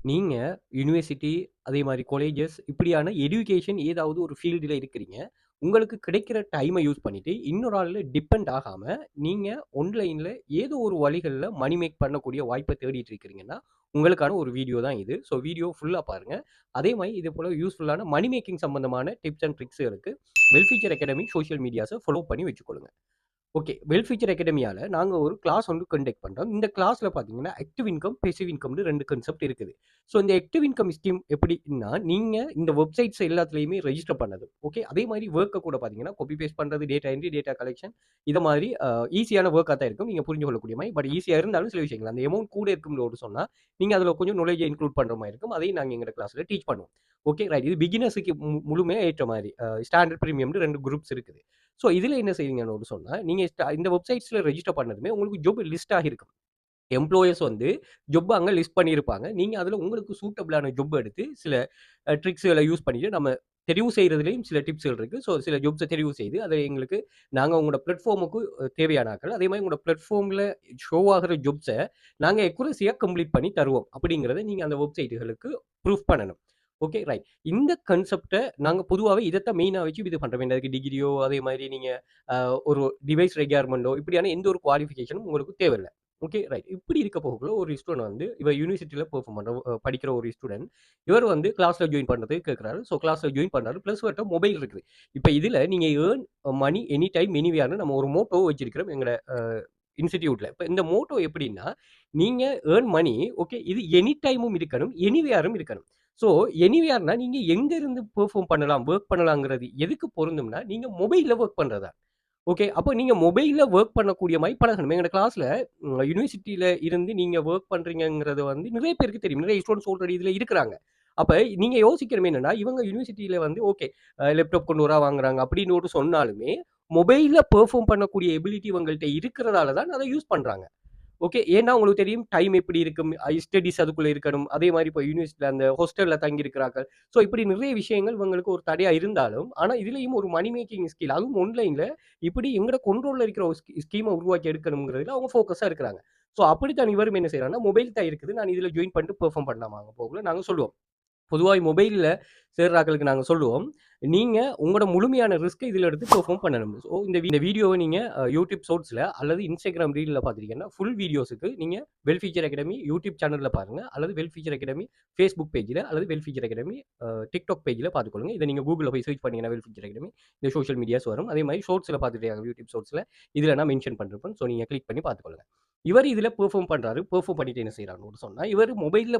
நீங்க யுனிவர்சிட்டி, அதே மாரி காலேஜஸ் இப்படியான எடுகேஷன் ஏதாவது ஒரு ஃபீல்டுல இருக்கிறீங்க. உங்களுக்கு கிடைக்கிற டைம யூஸ் பண்ணிட்டு, இன்னொரு ஆள்ல டிபெண்ட் ஆகாம, நீங்க ஆன்லைன்ல ஏதோ ஒரு வழிகள்ல மணி மேக் பண்ணக்கூடிய வாய்ப்ப தேடிட்டு இருக்கிறீங்கன்னா, உங்களுக்கான ஒரு வீடியோ தான் இது. ஸோ வீடியோ ஃபுல்லா பாருங்க. அதே மாரி இது போல யூஸ்ஃபுல்லான மணி மேக்கிங் சம்பந்தமான டிப்ஸ் அண்ட் ட்ரிக்ஸ்களுக்கு well future academy social medias follow பண்ணி வச்சுக்கொள்ளுங்க. ஓகே. வெல் ஃபியூச்சர் அகாடமியால நாங்க ஒரு கிளாஸ் வந்து கண்டக்ட் பண்றோம். இந்த கிளாஸ்ல பார்த்தீங்கன்னா, ஆக்டிவ் இன்கம், பேசிவ் இன்கம்னு 2 கான்செப்ட் இருக்குது. ஸோ இந்த ஆக்டிவ் இன்கம் ஸ்கீம் எப்படின்னா, நீங்க இந்த வெப்சைட்ஸ் எல்லாத்துலயுமே ரெஜிஸ்டர் பண்ணது. ஓகே. அதே மாரி வொர்க்க கூட பார்த்தீங்கன்னா, காப்பி பேஸ்ட் பண்றது, டேட்டா என்ட்ரி, டேட்டா கலெக்ஷன் இத மாரி ஈஸியான வொர்க்கா தான் இருக்கும். நீங்க புரிஞ்சு கொள்ளக்கூடிய மாரி. பட் ஈஸியா இருந்தாலும் சில விஷயங்கள் அந்த அமௌண்ட் கூட இருக்கும்னு சொன்னா, நீங்க அதுல கொஞ்சம் நாலேட்ஜ இன்க்ளூட் பண்ற மாரி இருக்கும். அதையும் நாங்க எங்க கிளாஸ்ல டீச் பண்ணுவோம். ஓகே. ரைட். இது பிகினர்ஸ்க்கு முழுமையா ஏற்ற மாரி. ஸ்டாண்டர்ட், பிரீமியம்னு 2 குரூப்ஸ் இருக்குது. ஸோ இதுல என்ன செய்வீங்கன்னு சொன்னா, நீங்க இந்த வெப்சைட்ஸ்ல ரெஜிஸ்டர் பண்ணதுமே உங்களுக்கு ஜாப் லிஸ்ட் ஆகியிருக்கும். எம்ப்ளாயர்ஸ் வந்து ஜாப் அங்க லிஸ்ட் பண்ணியிருப்பாங்க. நீங்க அதுல உங்களுக்கு சூட்டபிளான ஜாப் எடுத்து சில ட்ரிக்ஸ்கள யூஸ் பண்ணிட்டு நம்ம தெரிவு செய்றதிலேயும் சில டிப்ஸ்கள் இருக்கு. ஸோ சில ஜாப்ஸ தெரிவு செய்து அத எங்களுக்கு நாங்க உங்களோட பிளாட்ஃபார்முக்கு தேவையான ஆட்கள். அதே மாரி உங்களோட பிளாட்ஃபார்ம்ல ஷோ ஆகுற ஜாப்ஸ நாங்க அக்யூரசியா கம்ப்ளீட் பண்ணி தருவோம். அப்படிங்கிறத நீங்க அந்த வெப்சைட்டுகளுக்கு ப்ரூஃப் பண்ணணும். Okay right. இந்த கான்செப்ட்ட நாங்க பொதுவாவே இதத்தான் மெயினா வச்சு இது பண்றோம். அதுக்கு டிகிரியோ, அதே மாரி நீங்க அ ஒரு டிவைஸ் ரெக்யர்மென்ட்டோ இப்படியான எந்த ஒரு குவாலிஃபிகேஷனும் உங்களுக்கு தேவையில்ல. Okay right. இப்படி இருக்க போகக்குள்ள ஒரு ஸ்டூடண்ட் வந்து இவர் யுனிவர்சிட்டில பெர்ஃபார்ம் பண்ற படிக்கிற ஒரு ஸ்டூடண்ட். இவர் வந்து கிளாஸ்ல ஜாயின் பண்றதுக்கு கேட்கிறாரு. ஸோ கிளாஸ்ல ஜாயின் பண்றாரு. பிளஸ் இவர்ட்ட மொபைல் இருக்குது. இப்ப இதுல நீங்க ஏர்ன் மனி எனி டைம் எனிவேர்ன்னு நம்ம ஒரு மோட்டோ வச்சிருக்கிறோம் எங்கட இன்ஸ்டிடியூட்ல. இப்ப இந்த மோட்டோ எப்படின்னா, நீங்க ஏர்ன் மனி ஓகே இது எனி டைமும் இருக்கணும், எனிவேரும் இருக்கணும். ஸோ எனிவேர்னா நீங்க எங்க இருந்து பெர்ஃபார்ம் பண்ணலாம், வொர்க் பண்ணலாங்கிறது எதுக்கு பொருந்தும்னா, நீங்க மொபைல்ல வொர்க் பண்றதா. ஓகே. அப்ப நீங்க மொபைல்ல வொர்க் பண்ணக்கூடிய மாரி பழகணும். எங்களோட கிளாஸ்ல யுனிவர்சிட்டில இருந்து நீங்க வொர்க் பண்றீங்கங்கிறது வந்து நிறைய பேருக்கு தெரியும். நிறைய ஸ்டூடண்ட்ஸ் ஆல்ரெடி இதுல இருக்கிறாங்க. அப்ப நீங்க யோசிக்கணும் என்னன்னா, இவங்க யுனிவர்சிட்டில வந்து ஓகே லேப்டாப் கொண்டு வரா வாங்குறாங்க அப்படின்னு ஒரு சொன்னாலுமே, மொபைல்ல பெர்ஃபார்ம் பண்ணக்கூடிய எபிலிட்டி இவங்கள்ட்ட இருக்கிறதால தான் அத யூஸ் பண்றாங்க. ஓகே. ஏன்னா உங்களுக்கு தெரியும் டைம் எப்படி இருக்கும். ஸ்டடீஸ் அதுக்குள்ள இருக்கணும். அதே மாரி இப்ப யூனிவர்சிட்டில அந்த ஹாஸ்டல்ல தங்கி இருக்கிறார்கள். ஸோ இப்படி நிறைய விஷயங்கள் இவங்களுக்கு ஒரு தடையா இருந்தாலும், ஆனா இதுலயும் ஒரு மனி மேக்கிங் ஸ்கில் அதுவும் ஆன்லைன்ல இப்படி எங்கட கண்ட்ரோல்ல இருக்கிற ஒரு ஸ்கீம உருவாக்கி எடுக்கணும்ங்கிறதுல அவங்க ஃபோக்கஸா இருக்கிறாங்க. ஸோ அப்படித்தான் இவரும் என்ன செய்றார்ன்னா, மொபைல் தான் இருக்குது. நான் இதுல ஜாயின் பண்ணிட்டு பெர்ஃபார்ம் பண்ணலாமாங்க போகக்குள்ள நாங்க சொல்லுவோம். பொதுவாவே மொபைல்ல சேர்றாக்களுக்கு நாங்க சொல்லுவோம். நீங்க உங்களோட முழுமையான ரிஸ்க்க இதுல எடுத்து பெர்ஃபார்ம் பண்ணணும். ஸோ இந்த வீடியோவ நீங்க YouTube ஷார்ட்ஸ்ல அல்லது Instagram ரீல்ல பார்த்துட்டீங்கன்னா, ஃபுல் வீடியோஸ்க்கு நீங்க வெல் ஃபியூச்சர் அகாடமி யூடியூப் சேனல்ல பாருங்க. அல்லது வெல் ஃபியூச்சர் அகாடமி Facebook பேஜ்ல அல்லது வெல் ஃபியூச்சர் அகாடமி TikTok பேஜ்ல பார்த்துக்கொள்ளுங்க. இத நீங்க Googleல போய் சர்ச் பண்ணீங்கன்னா வெல் ஃபியூச்சர் அகாடமி இந்த சோசியல் மீடியாஸ் வரும். அதே மாரி ஷார்ட்ஸ்ல பார்த்துட்டே YouTube ஷார்ட்ஸ்ல இதுல நான் மென்ஷன் பண்ணிருப்பேன். ஸோ நீங்க கிளிக் பண்ணி பார்த்துக்கொள்ளுங்க. இவரு இதுல பெர்ஃபார்ம் பண்றாரு. பெர்ஃபார்ம் பண்ணிட்டு என்ன செய்றாருன்னு சொன்னா, இவரு மொபைல்ல